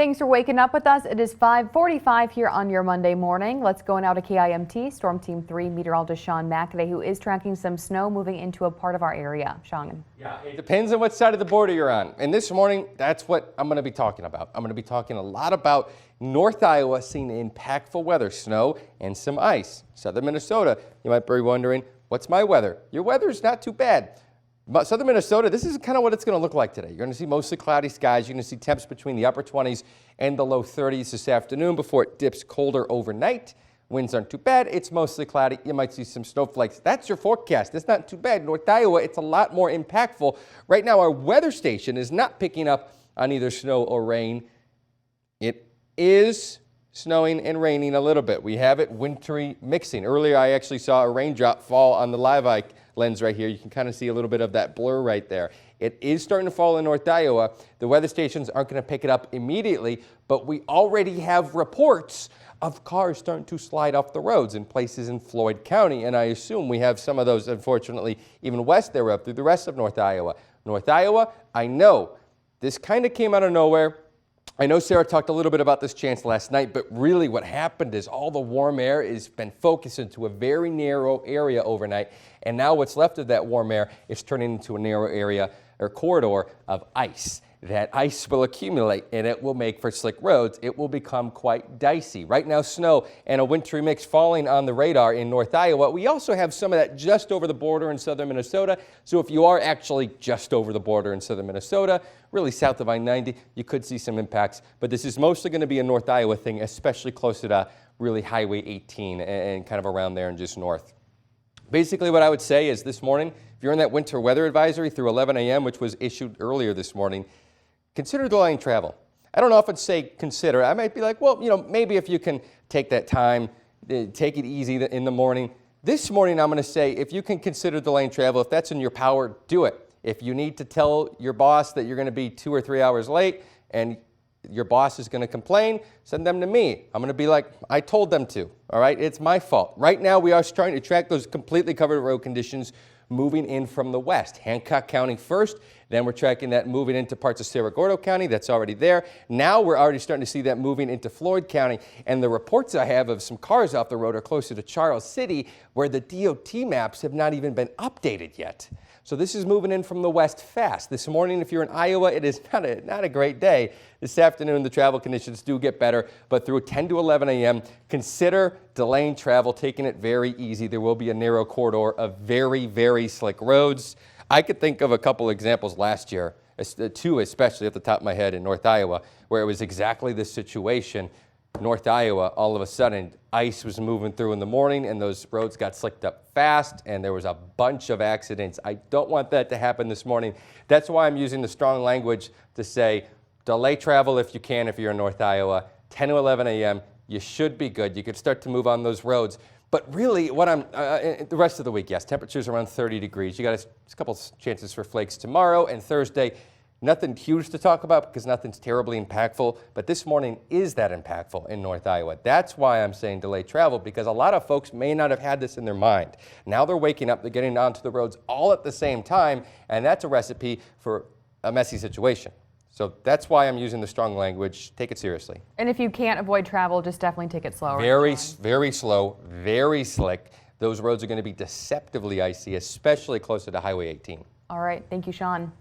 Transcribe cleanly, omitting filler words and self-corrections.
Thanks for waking up with us. It is 5:45 here on your Monday morning. Let's go now to KIMT Storm Team 3 meteorologist Sean McAday, who is tracking some snow moving into a part of our area. Sean. Yeah, it depends on what side of the border you're on. And this morning, that's what I'm going to be talking about. I'm going to be talking a lot about North Iowa seeing impactful weather, snow and some ice. Southern Minnesota, you might be wondering, what's my weather? Your weather's not too bad. But Southern Minnesota, this is kind of what it's going to look like today. You're going to see mostly cloudy skies. You're going to see temps between the upper 20s and the low 30s this afternoon before it dips colder overnight. Winds aren't too bad. It's mostly cloudy. You might see some snowflakes. That's your forecast. It's not too bad. North Iowa, it's a lot more impactful. Right now, our weather station is not picking up on either snow or rain. It is snowing and raining a little bit. We have it wintry mixing. Earlier, I actually saw a raindrop fall on the live eye lens right here. You can kind of see a little bit of that blur right there. It is starting to fall in North Iowa. The weather stations aren't going to pick it up immediately, but we already have reports of cars starting to slide off the roads in places in Floyd County, and I assume we have some of those, unfortunately, even west thereof through the rest of North Iowa. North Iowa, I know this kind of came out of nowhere. I know Sarah talked a little bit about this chance last night, but really what happened is all the warm air has been focused into a very narrow area overnight, and now what's left of that warm air is turning into a narrow area or corridor of ice. That ice will accumulate and it will make for slick roads. It will become quite dicey. Right now, snow and a wintry mix falling on the radar in North Iowa. We also have some of that just over the border in southern Minnesota. So if you are actually just over the border in southern Minnesota, really south of I-90, you could see some impacts. But this is mostly going to be a North Iowa thing, especially closer to really Highway 18 and kind of around there and just north. Basically, what I would say is this morning, if you're in that winter weather advisory through 11 a.m., which was issued earlier this morning, consider delaying travel. I don't often say consider. I might be like, well, maybe if you can take that time, take it easy in the morning. This morning, I'm going to say if you can consider delaying travel, if that's in your power, do it. If you need to tell your boss that you're going to be 2 or 3 hours late and your boss is going to complain, send them to me. I'm going to be like, I told them to. All right, it's my fault. Right now, we are trying to track those completely covered road conditions moving in from the west. Hancock County first, then we're tracking that moving into parts of Cerro Gordo County. That's already there. Now we're already starting to see that moving into Floyd County. And the reports I have of some cars off the road are closer to Charles City, where the DOT maps have not even been updated yet. So this is moving in from the west fast. This morning, if you're in Iowa, it is not a great day. This afternoon, the travel conditions do get better, but through 10 to 11 a.m., consider delaying travel, taking it very easy. There will be a narrow corridor of very, very slick roads. I could think of a couple examples last year, two especially at the top of my head in North Iowa, where it was exactly this situation. North Iowa, all of a sudden, ice was moving through in the morning and those roads got slicked up fast and there was a bunch of accidents. I don't want that to happen this morning. That's why I'm using the strong language to say delay travel if you can if you're in North Iowa. 10 to 11 a.m., you should be good. You could start to move on those roads. But really, what the rest of the week, yes, temperatures around 30 degrees. You got a couple chances for flakes tomorrow and Thursday. Nothing huge to talk about because nothing's terribly impactful, but this morning is that impactful in North Iowa. That's why I'm saying delay travel, because a lot of folks may not have had this in their mind. Now they're waking up, they're getting onto the roads all at the same time, and that's a recipe for a messy situation. So that's why I'm using the strong language. Take it seriously. And if you can't avoid travel, just definitely take it slower. Very slow, very slick. Those roads are going to be deceptively icy, especially closer to Highway 18. All right. Thank you, Sean.